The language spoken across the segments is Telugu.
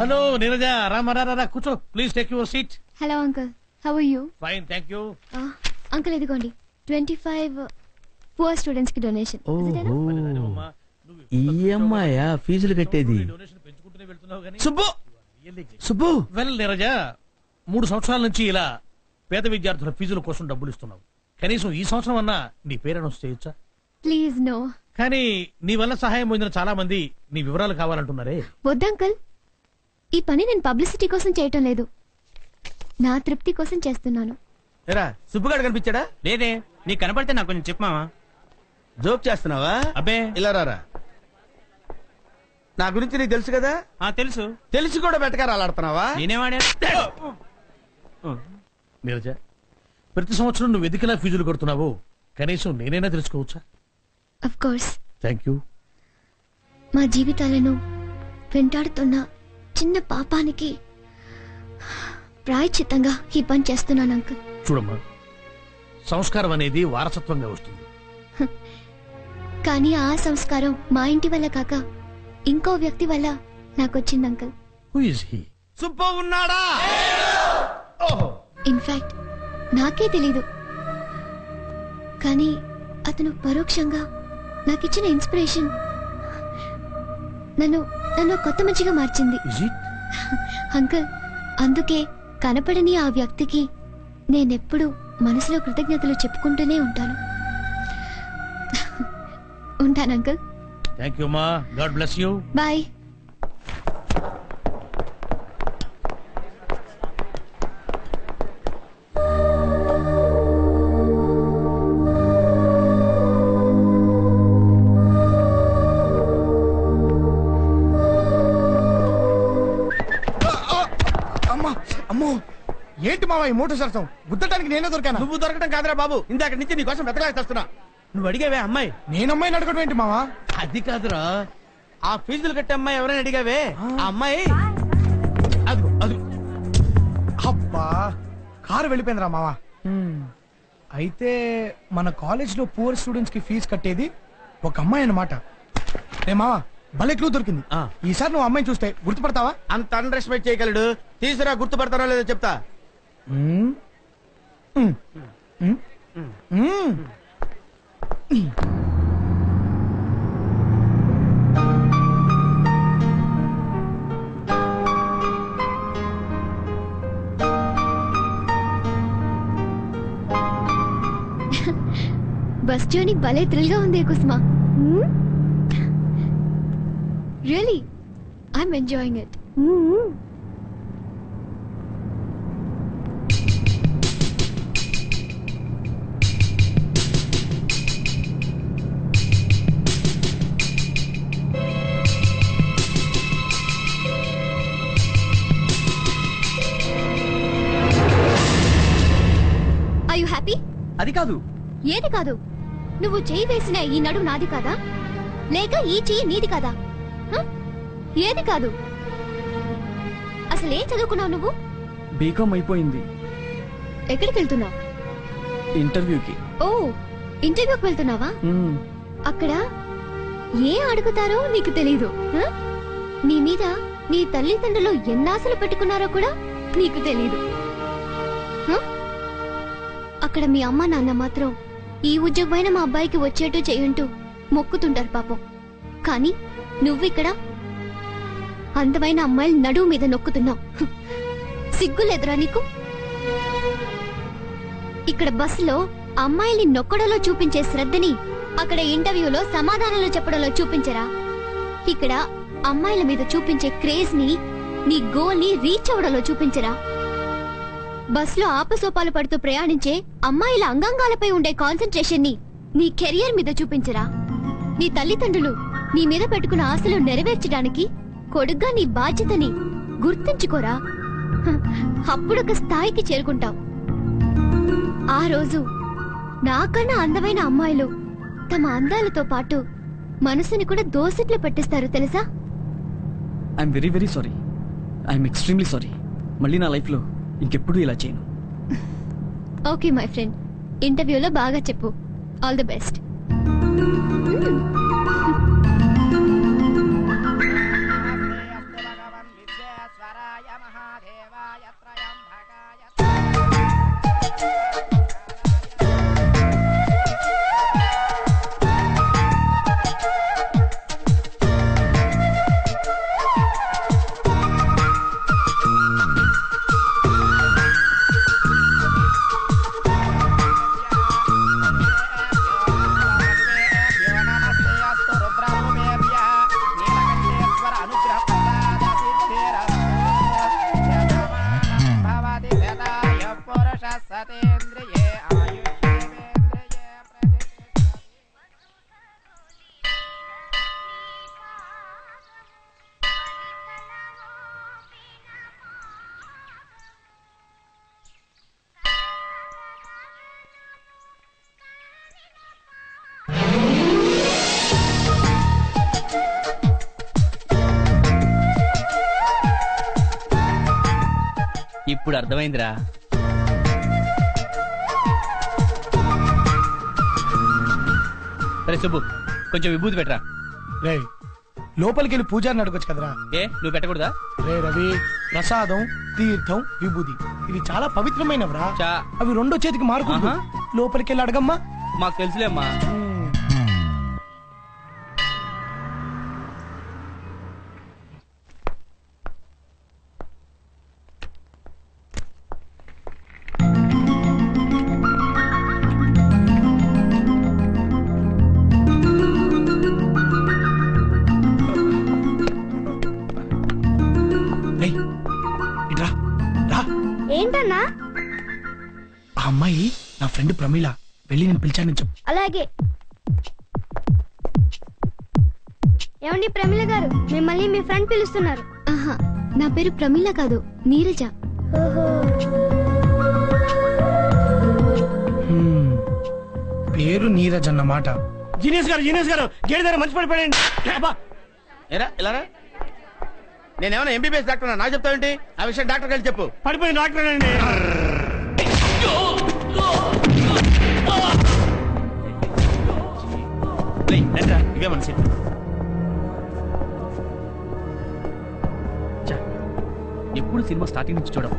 Hello, Neeraja. Rama, కూర్చో. Please take your seat. Hello, uncle. How are you? Fine, thank you. Uncle, ఇదిగోండి 25 poor students కి డొనేషన్. ఈఎంఐయా ఫీజులు కట్టేది? సుబ్బు సుబ్బు. వెల్ నీరజా, 3 సంవత్సరాల నుంచి ఇలా పేద విద్యార్థుల ఫీజుల కోసం డబ్బులు ఇస్తున్నావు. కనీసం ఈ సంవత్సరం అన్నా నీ పేరు అనౌన్స్ చేయొచ్చా? Please no. కానీ నీ వల్ల సహాయం పొందిన చాలా మంది నీ వివరాలు కావాలంటున్నారే. వద్దు అంకుల్, ఈ పని నేను పబ్లిసిటీ కోసం చేయటం లేదు, నా తృప్తి కోసం చేస్తున్నాను. ఎరా సుబ్బుగాడు కనిపించాడా? లేదే, నీకు కనపడితే నాకు కొంచెం చెప్పమావా. జోక్ చేస్తున్నావా? అబ్బే ఇలా రారా. నా గురించి నీకు తెలుసు కదా? తెలుసు. తెలిసి కూడా బెటకారాలు అలాడుతున్నావా? నేనేవాడా? నీరజ, ప్రతి సంవత్సరం నువ్వు ఎదికిలా ఫీజులు కడుతున్నావు, కనీసం నేనైనా తెలుసుకోవచ్చా? Of course. Thank you. మా జీవితాలను వెంటాడుతున్న చిన్న పాపానికి ప్రాయశ్చిత్తంగా ఈ పని చేస్తున్నాను అంకుల్. చూడమ్మా, సంస్కారం అనేది వారసత్వంగా వస్తుంది. కానీ ఆ సంస్కారం మా ఇంటి వల్ల కాక ఇంకో వ్యక్తి వల్ల నాకొచ్చింది uncle. Who is he? Subbu ఉన్నాడా? ఇన్ఫాక్ట్ నాకే తెలీదు, కానీ అతను పరోక్షంగా నాకిచ్చిన ఇన్స్పిరేషన్ నన్ను కొత్త మంచిగా మార్చింది అంకుల్. అందుకే కనపడని ఆ వ్యక్తికి నేనెప్పుడు మనసులో కృతజ్ఞతలు చెప్పుకుంటూనే ఉంటాను. ఉంటాను అంకుల్. థ్యాంక్ యూ మా. God bless you. బాయ్. ఏంటి మావా ఈ మూట సరసం? గుద్దటానికి నేనే దొరికాను. నువ్వు దొరకడం కాదురా బాబు, ఇందాక నుంచి నీ కోసం వెతకలేస్తున్నా. నువ్వు అడిగావే అమ్మాయి? నేను అమ్మాయిని అడగడం ఏంటి మావా? అది కాదురా, ఆ ఫీజులు కట్టే అమ్మాయి ఎవరైనా అడిగావే? ఆ అమ్మాయి అదిగో అదిగో. అబ్బా, కారు వెళ్ళిపోయిందిరా మావా. అయితే మన కాలేజ్ లో పూర్ స్టూడెంట్స్ కి ఫీజు కట్టేది ఒక అమ్మాయి అన్నమాట. ఏ మావా, భలే క్లూ దొరికింది. ఈసారి నువ్వు అమ్మాయిని చూస్తే గుర్తుపడతావా? అంత అండర్ ఎస్టిమేట్ చేయగలడు. తీసురా, గుర్తుపడతారో లేదో చెప్తా. బస్ జర్నీ భలే థ్రిల్ గా ఉంది Kusma. Really I'm enjoying it. Are you happy? అది కాదు. ఏది కాదు? నువ్వు చెయ్యి వేసిన ఈ నడుము నాది కాదా, లేక ఈ చెయ్యి నీది కాదా? ఏది కాదు? అసలు ఏం చదువుకున్నావు నువ్వు? బీకామ్ అయిపోయింది. ఎక్కడికి వెళ్తున్నావు? ఇంటర్వ్యూకి. ఓ, ఇంటర్వ్యూకి వెళ్తున్నావా? అక్కడ ఏ అడుగుతారో నీకు తెలీదు. నీ మీద నీ తల్లిదండ్రులు ఎన్నాశలు పెట్టుకున్నారో కూడా నీకు తెలీదు. అక్కడ మీ అమ్మ నాన్న మాత్రం ఈ ఉద్యోగమైన మా అబ్బాయికి వచ్చేట్టు చేయంటూ మొక్కుతుంటారు పాపం. కానీ నువ్విక్కడ అందమైన అమ్మాయిలు నడువు మీద నొక్కుతున్నావు. సిగ్గులేదురా నీకు? ఇక్కడ బస్సులో అమ్మాయిల్ని నొక్కడంలో చూపించే శ్రద్ధని అక్కడ ఇంటర్వ్యూలో సమాధానాలు చెప్పడంలో చూపించరా? ఇక్కడ అమ్మాయిల మీద చూపించే క్రేజ్ ని, నీ గోల్ ని రీచ్ అవడంలో చూపించరా? బస్ లో ఆపసోపాలు పడుతూ ప్రయాణించే అమ్మాయిల అంగాంగాలపై ఉండే కాన్సన్ట్రేషన్ ని నీ కెరియర్ మీద చూపించరా? నీ తల్లిదండ్రులు నీ మీద పెట్టుకున్న ఆశలు నెరవేర్చడానికి కొడుగ్గా నీ బాధ్యతని గుర్తుంచుకోరా. అప్పుడొక స్థాయికి చేరుకుంటావు. ఆ రోజు నాకన్నా అందమైన అమ్మాయిలు తమ అందాలతో పాటు మనసుని కూడా దోసిట్లో పెట్టిస్తారు తెలుసా. I'm very very sorry. I'm extremely sorry. మళ్ళీ నా లైఫ్లో ఇంకెప్పుడు ఇలా చేయను. ఓకే మై ఫ్రెండ్, ఇంటర్వ్యూలో బాగా చెప్పు. All the best. ఇప్పుడు అర్థమైందిరా. సరే సుబ్బు, కొంచెం విభూతి పెట్టరా. రే లోపలికి వెళ్ళి పూజారిని అడగొచ్చు కదరా. ఏ నువ్వు పెట్టకూడదా? రే రవి, ప్రసాదం, తీర్థం, విభూతి ఇవి చాలా పవిత్రమైనవరా. చా అవి రెండో చేతికి మారుకుంటా. లోపలికి వెళ్ళి అడగమ్మా. మాకు తెలుసులేమ్మా. ఏంటన్నా? ఆ అమ్మాయి నా ఫ్రెండ్ ప్రమీల. వెళ్ళి నేను పిలిచానని చెప్పు. అలాగే. ఏమండి ప్రమీల గారు, మిమ్మల్ని మీ ఫ్రెండ్ పిలుస్తున్నారు. ఆహా, నా పేరు ప్రమీల కాదు, నీరజ. పేరు నీరజ్ అన్నమాట. జీనియస్ గారు గేట్ దగ్గర మంచి పడిపోయాడు. ఏరా ఇలా రా. నేనేమన్నా ఎంబీబీఎస్ డాక్టర్ నాకు చెప్తావేంటి? ఆ విషయం డాక్టర్ కలిసి చెప్పు. పడిపోయిన డాక్టర్ ఇవే మన సీట్. ఎప్పుడు సినిమా స్టార్టింగ్ నుంచి చూడం.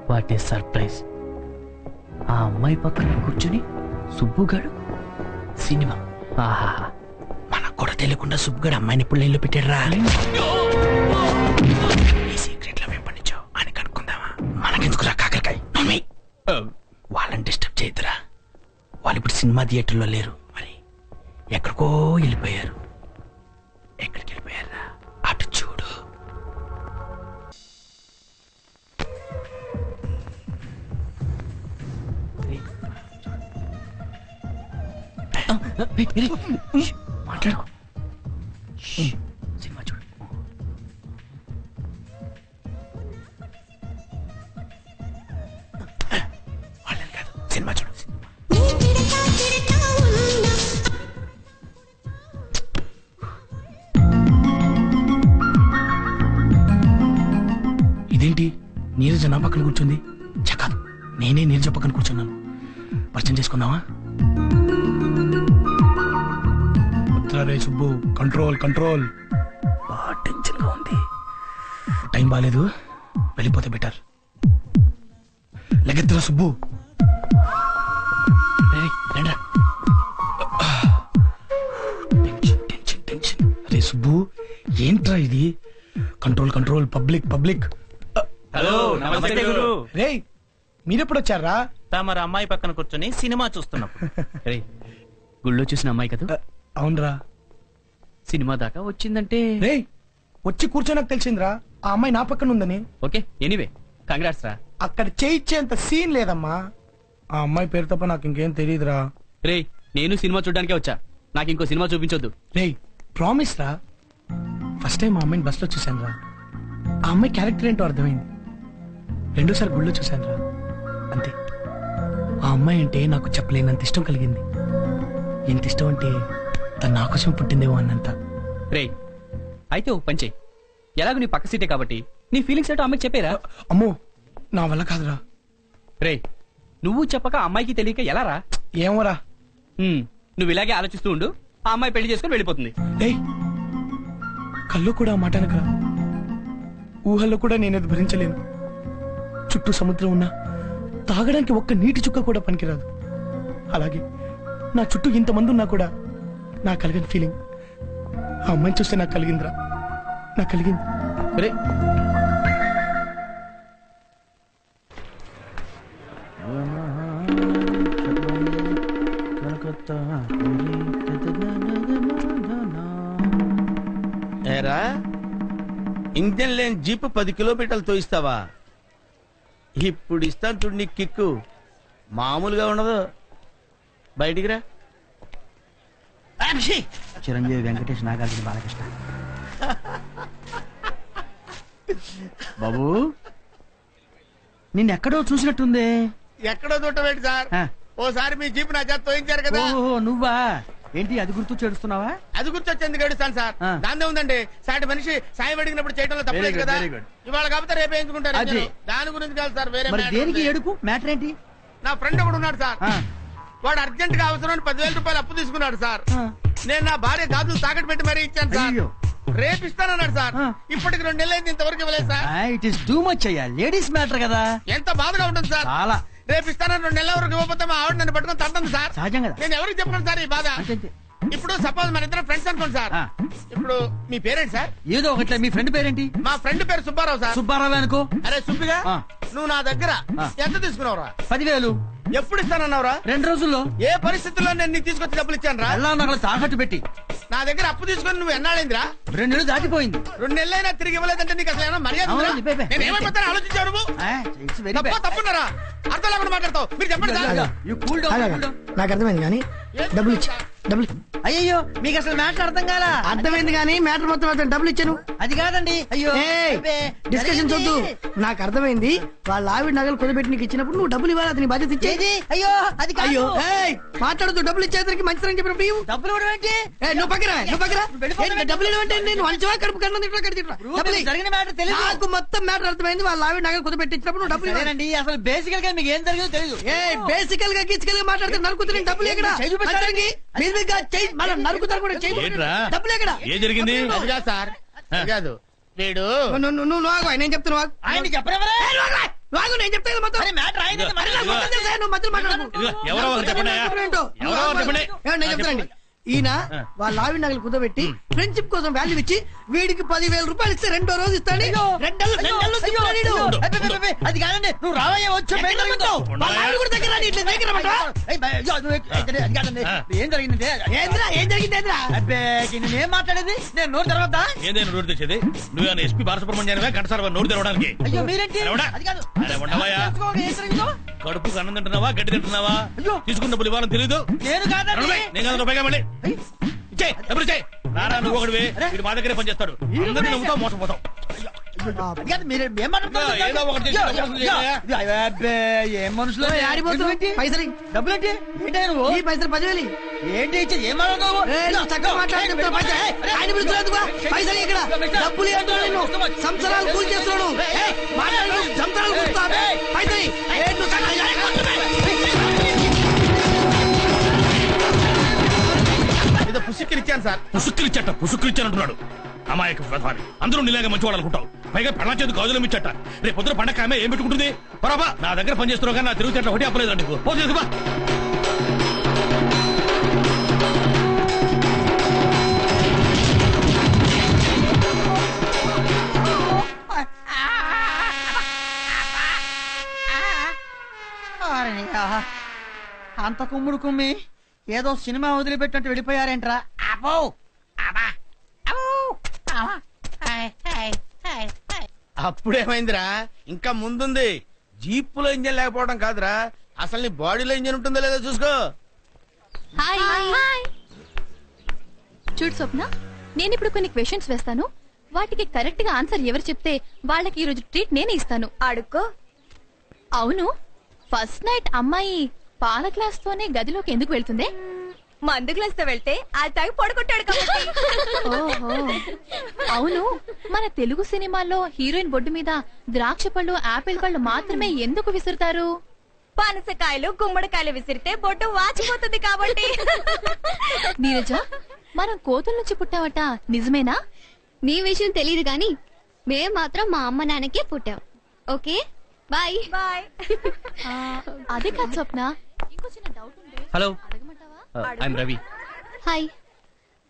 What a surprise. ఆ అమ్మాయి పక్కన కూర్చుని సుబ్బుగాడు సినిమా. ఆహా, మనకు కూడా తెలియకుండా సుబ్బుగాడు అమ్మాయిని ఇప్పుడు లైన్లో పెట్టాడురా. ఈ సీక్రెట్ లో వెంపడించావు అని కనుక్కుందామా? మనకెందుకురా కాకరకాయ. వాళ్ళని డిస్టర్బ్ చేయదురా. వాళ్ళు ఇప్పుడు సినిమా థియేటర్లో లేరు, మరి ఎక్కడికో వెళ్ళిపోయారు. ఎక్కడికి వెళ్ళిపోయారా? అటు చూడు. మాట్లాడు. సినిమా చూడు. వాళ్ళని కాదు, సినిమా చూడు. ఇదేంటి నీరజ నా పక్కన కూర్చుంది? కాదు, నేనే నీరజ పక్కన కూర్చున్నాను. పరిచయం చేసుకుందామా? రే సుబ్బు, కంట్రోల్ కంట్రోల్. బాగా టెన్షన్ గా ఉంది. టైం బాగాలేదు, వెళ్ళిపోతే బెటర్. లెగ్గెత్తురా సుబ్బు. Tension tension tension. రే సుబ్బు, ఏంట్రా ఇది? Control control. Public public. Hello, నమస్తే గురు. రే మీరెప్పుడు వచ్చారా? తమరు అమ్మాయి పక్కన కూర్చొని సినిమా చూస్తున్నప్పుడు. గుళ్ళో చూసిన అమ్మాయి కదా? అవునరా. సినిమా దాకా వచ్చిందంటే రే వచ్చి కూర్చోనకు తెలిసిందిరా ఆ అమ్మాయి నా పక్కన ఉందని. ఓకే, ఎనీవే కంగ్రాట్స్ రా. అక్కడ చేయించేంత సీన్ లేదమ్మా. ఆ అమ్మాయి పేరు తప్ప నాకు ఇంకేం తెలియదురా. రే నేను సినిమా చూడడానికే వచ్చా, నాకు ఇంకో సినిమా చూపించొద్దు. రే ప్రామిస్ రా. ఫస్ట్ టైం ఆ అమ్మాయిని బస్ లో చూశాను రా. ఆ అమ్మాయి క్యారెక్టర్ ఏంటో అర్థమైంది. రెండోసారి గుళ్ళో చూశాను రా, అంతే. ఆ అమ్మాయి అంటే నాకు చెప్పలేనంత ఇష్టం కలిగింది. ఎంత ఇష్టం అంటే తను నా కోసం పుట్టిందేమో అన్నంత. రే అయితే ఓ పంచే, ఎలాగో నీ పక్క సీటే కాబట్టి నీ ఫీలింగ్స్ ఏంటో అమ్మాయికి చెప్పేరా. అమ్మో నా వల్ల కాదురా. రే నువ్వు చెప్పక అమ్మాయికి తెలియక ఎలా రా? ఏమోరా. నువ్వు ఇలాగే ఆలోచిస్తూ ఉండు, ఆ అమ్మాయి పెళ్లి చేసుకుని వెళ్ళిపోతుంది. రే కళ్ళు కూడా ఆ మాట అనకరా. ఊహల్లో కూడా నేనేది భరించలేను. చుట్టూ సముద్రం ఉన్నా తాగడానికి ఒక్క నీటి చుక్క కూడా పనికిరాదు. అలాగే నా చుట్టూ ఇంతమంది ఉన్నా కూడా నాకు కలిగిన ఫీలింగ్ ఆ అమ్మాయిని చూస్తే నాకు కలిగిందిరా. నాకు కలిగింది. రే ఏరా ఇంజన్ లేని జీప్ 10 కిలోమీటర్లు తోయిస్తావా? ఇప్పుడు ఇస్తాను చూడు నీకు కిక్కు, మామూలుగా ఉండదు. బయటికి రా. చిరంజీవి, వెంకటేష్, నాగార్జున, బాలకృష్ణ. బాబు నిన్నెక్కడో చూసినట్టుంది. ఎక్కడో చూడటమేంటి సార్? ఓసారి మీ జీప్ నా చేత తోయించారు కదా. ఓహో నువ్వా? ఏంటి అది గుర్తు చేడుస్తున్నావా? అది గుర్తొచ్చేందుకు ఏడుస్తాను సార్. దాందే ఉందండి, సాటి మనిషి సాయం అడిగినప్పుడు చేయడంలో తప్పలేదు కదా. ఇవాళ కాకపోతే రేపు వేయించుకుంటారు. దాని గురించి కాదు సార్, వేరే దేనికి ఏడుపు? మ్యాటర్ ఏంటి? నా ఫ్రెండ్ ఒకడు ఉన్నాడు సార్, వాడు అర్జెంట్ గా అవసరం 10,000 రూపాయలు అప్పు తీసుకున్నాడు సార్. నేను నా భార్య గాజులు తాకట్టు పెట్టి మరీ ఇచ్చాను సార్. రేపు ఇస్తానన్నాడు సార్. ఇప్పటికి 2 నెలలు అయింది, ఇంతవరకు ఇవ్వలేదు sir. It is too much అయ్యా, లేడీస్ మ్యాటర్ కదా. ఎంత బాధగా ఉంటుంది సార్. చాలా. రేపు ఇస్తానని 2 నెలల వరకు ఇవ్వకపోతే మా ఆవిడ నన్ను పట్టుకొని తట్టండి సార్. సహజం కదా. నేను ఎవరికి చెప్పను సార్ ఈ బాధ. ఇప్పుడు సపోజ్ మన ఇద్దరు ఫ్రెండ్స్ అనుకోండి సార్. ఇప్పుడు మీ పేరేంటి సార్? ఏదో ఒకట్లే. మీ ఫ్రెండ్ పేరేంటి? మా ఫ్రెండ్ పేరు సుబ్బారావు సార్. సుబ్బారావు అనుకో. అరే సుబ్బిగా, నువ్వు నా దగ్గర ఎంత తీసుకున్నావురా? 10,000. ఎప్పుడు ఇస్తానన్నావురా? 2 రోజుల్లో. ఏ పరిస్థితుల్లో నేను నీకు తీసుకొచ్చి డబ్బులు ఇచ్చాను రా? ఎలా నగలు తాకట్టు పెట్టి. నా దగ్గర అప్పు తీసుకొని నువ్వు ఎన్నాళ్ళైందిరా? 2 నెలలు దాటిపోయింది. 2 నెలలైనా తిరిగి ఇవ్వలేదంటే నీకు అసలు ఏమైనా మర్యాద ఉందా? నేను ఏమైపోతాను ఆలోచించావు నువ్వు? తప్పున్నారా? అర్థం లేకుండా మాట్లాడతావు. మీరు చెప్పండి సార్. నాకు అర్థమైంది కానీ డబ్బులు ఇచ్చి డబ్బులు. అయ్యో మీకు అసలు మ్యాటర్ అర్థం కాలా? అర్థమైంది కానీ మ్యాటర్ మొత్తం డబ్బులు ఇచ్చాను. అది కాదండి. అయ్యో డిస్కషన్ వద్దు. నాకు అర్థమైంది. వాళ్ళ ఆవిడ నగలు కొనిపెట్టి నీకు ఇచ్చినప్పుడు నువ్వు డబ్బులు ఇవ్వాలి. అతని బాధ్యత ఇచ్చేది. అయ్యో అది అయ్యో మాట్లాడుతూ డబ్బులు ఇచ్చేసరికి మంచిదని చెప్పినప్పుడు డబ్బులు కూడా ఏంటి? నువ్వు పక్కన డబ్బులు ఇవ్వంటే నేను మంచివా కడుపు కన్నా జరిగిన మ్యాటర్ తెలియదు నాకు. మొత్తం మ్యాటర్ అర్థమైంది. వాళ్ళ ఆవిడ నగలు కొనిపెట్టి ఇచ్చినప్పుడు నువ్వు డబ్బులు ఇవ్వాలండి. అసలు బేసికల్ గా మీకు ఏం జరిగిందో తెలియదు. బేసికల్ గా గిచ్చికల్ గా మాట్లాడితే నరుకుతున్న డబ్బులు ఎక్కడ? డబ్బులు ఎక్కడ? ఏం జరిగింది? అది కాదు సార్, అది కాదు. వీడు నువ్వు నేను చెప్తాను. ఆయన చెప్పరా? నేను చెప్తాను మొత్తం. ఎవరో ఒకరు చెప్పండి. ఎవరో ఒకరు చెప్పండి. నేను చెప్తానండి. ఈయన వాళ్ళ ఆవిడ నగలు కుదబెట్టి ఫ్రెండ్షిప్ కోసం వాల్యూ ఇచ్చి వీడికి 10,000 రూపాయలు ఇస్తే 2వ రోజు ఇస్తాడు. అది కాదండి. నువ్వు రావయ్యా వచ్చు. ఏం జరిగింది? ఏం మాట్లాడేది? నేను నోరు తెరవద్దా? ఏదైనా నోరు తెచ్చేది? నువ్వు ఎస్పీ బాలసుబ్రహ్మణ్యానివే గంటసారి నోరు తెరవడానికి? అయ్యో మీరేంటి? అది కాదు. కడుపుకు అన్నం తింటున్నావా, గడ్డి తింటున్నావా? తీసుకున్న డబ్బులు ఇవ్వాలని తెలీదు? నేను కాదండి. నేను కాదు రూపాయిగా మళ్ళీ డబ్బులు ఇచ్చేయి. రారా నువ్వు ఒకటి మా దగ్గరే పనిచేస్తాడు. అందరినీ నమ్ముతావు, మోసపోతావు. ఏదో ఒకటి ఏం మనుషులు పైసలు డబ్బులేంటి? ఏంటి నువ్వు? ఈ పైసలు 10,000 ఏంటి ఇచ్చేది? ఏం మాట్లాడుతున్నావు? చక్కగా మాట్లాడుతూ పైసలు ఇక్కడ డబ్బులు నేను సంవత్సరాలు కూల్ చేస్తున్నాను. సంవత్సరాలు పైసలు ఏదో పుసుక్కిరిచ్చాను సార్. పుసుక్కిరిచ్చానంటున్నాడు. అమాయక వ్యధాని. అందరూ నీలాగా మంచివాడు అనుకుంటావు. పైగా పెళ్ళ చేతి గాజులు ఇచ్చట. రేపు పొద్దున పండగ ఆమె ఏం పెట్టుకుంటుంది? పరాబా నా దగ్గర పనిచేస్తున్నావు కానీ నా తిరుగు చెట్ల ఒకటి అప్పలేదండి. పోతుందిబా. అంత కుమ్ముడు కుమ్మి ఏదో సినిమా వదిలిపెట్టినట్టు వెళ్ళిపోయారేంట్రా? అబ్బో అబ్బా అబ్బో అబ్బా. అప్పుడేమైందిరా? ఇంకా ముందుంది. జీప్పులో ఇంజన్ లేకపోవడం కాదురా, అసలు నీ బాడీలో ఇంజన్ ఉంటుందో లేదో చూసుకో. హాయ్. చూడు స్వప్న, నేను ఇప్పుడు కొన్ని క్వశ్చన్స్ వేస్తాను. వాటికి కరెక్ట్ గా ఆన్సర్ ఎవరు చెప్తే వాళ్ళకి ఈ రోజు ట్రీట్ నేనే ఇస్తాను. అడుక్కో. అవును, ఫస్ట్ నైట్ అమ్మాయి పాల గ్లాస్ తోనే గదిలోకి ఎందుకు వెళ్తుంది? మందు గ్లాస్ తో వెళ్తే అది తాగి పడుకుంటాడు కాబట్టి. ఓహో. అవును, మన తెలుగు సినిమాల్లో హీరోయిన్ బొడ్డు మీద ద్రాక్ష పళ్ళు, ఆపిల్ పళ్ళు మాత్రమే ఎందుకు విసురుతారు? పనసకాయలు, గుమ్మడికాయలు విసిరితే బొడ్డు వాచిపోతుంది కాబట్టి. నీరజ, మనం కోతుల నుంచి పుట్టావట, నిజమేనా? నీ విషయం తెలియదు గాని మేం మాత్రం మా అమ్మ నాన్నకే పుట్టాం. Okay bye. బాయ్. అదే కాదు స్వప్న, ఇంకో చిన్న డౌట్ ఉంది. హలో, అడగమంటావా? I'm Ravi. Hi,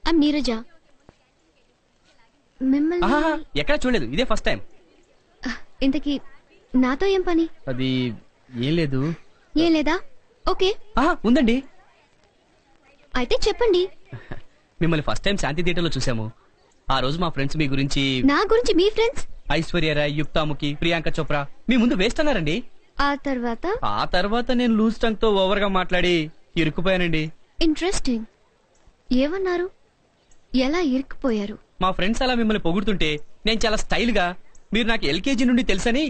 I'm Neeraja. మిమ్మల్ని ఎక్కడ చూడలేదు, ఇదే ఫస్ట్ టైం. ఇంతకీ నాతో ఏం పని? అది ఏం లేదు. ఏం లేదా? ఓకే, ఉందండి. అయితే చెప్పండి. మిమ్మల్ని ఫస్ట్ టైం శాంతి థియేటర్ లో చూసాము. ఆ రోజు మా ఫ్రెండ్స్ మీ గురించి, నా గురించి మీ ఫ్రెండ్స్? ఐశ్వర్య రాయ్, యుక్తాముఖి, ప్రియాంక చోప్రా మీ ముందు వేస్ట్ అన్నారండి. ఆ తర్వాత నేను లూజ్ టంగ్ తో ఓవర్ గా మాట్లాడి ఇరుక్కుపోయానండి. ఇంట్రెస్టింగ్. ఏమన్నారు? ఎలా ఇరుక్కుపోయారు? మా ఫ్రెండ్స్ అలా మిమ్మల్ని పొగుడుతుంటే నేను చాలా స్టైల్ గా, మీరు నాకు ఎల్కేజీ నుండి తెలుసని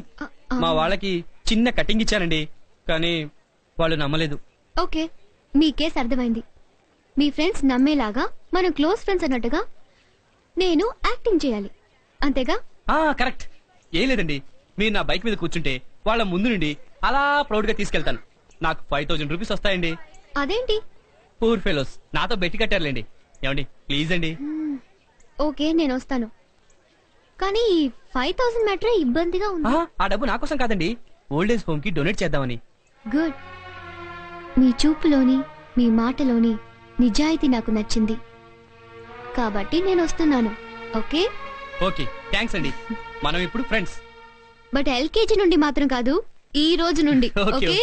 మా వాళ్ళకి చిన్న కటింగ్ ఇచ్చానండి. కానీ వాళ్ళు నమ్మలేదు. ఓకే, మీ కేసు అర్థమైంది. మీ ఫ్రెండ్స్ నమ్మేలాగా మనం క్లోజ్ ఫ్రెండ్స్ అన్నట్టుగా నేను యాక్టింగ్ చేయాలి, అంతేగా? కరెక్ట్. ఏం లేదండి, మీరు నా బైక్ మీద కూర్చుంటే వాళ్ళ ముందు నుండి అలా ప్రౌడ్ గా తీసుకెళ్తాను. నాకు 5000 రూపీస్ వస్తాయండి. అదేంటి? పూర్ ఫెలోస్ నాతో బెట్టి కట్టారులేండి. ఏమండి ప్లీజ్ అండి. ఓకే, నేను వస్తాను. కానీ 5000 మ్యాటరే ఇబ్బందిగా ఉంది. ఆ డబ్బు నా కోసం కాదండి, ఓల్డ్ ఏజ్ హోమ్ కి డొనేట్ చేద్దామని. గుడ్. మీ చూపులోని, మీ మాటలోని నిజాయితీ నాకు నచ్చింది కాబట్టి నేను వస్తున్నాను. ఓకే ఓకే, థ్యాంక్స్ అండి. మనం ఇప్పుడు ఫ్రెండ్స్. బట్ ఎల్కేజీ నుండి మాత్రం కాదు, ఈ రోజు నుండి. ఓకే. ఓకే.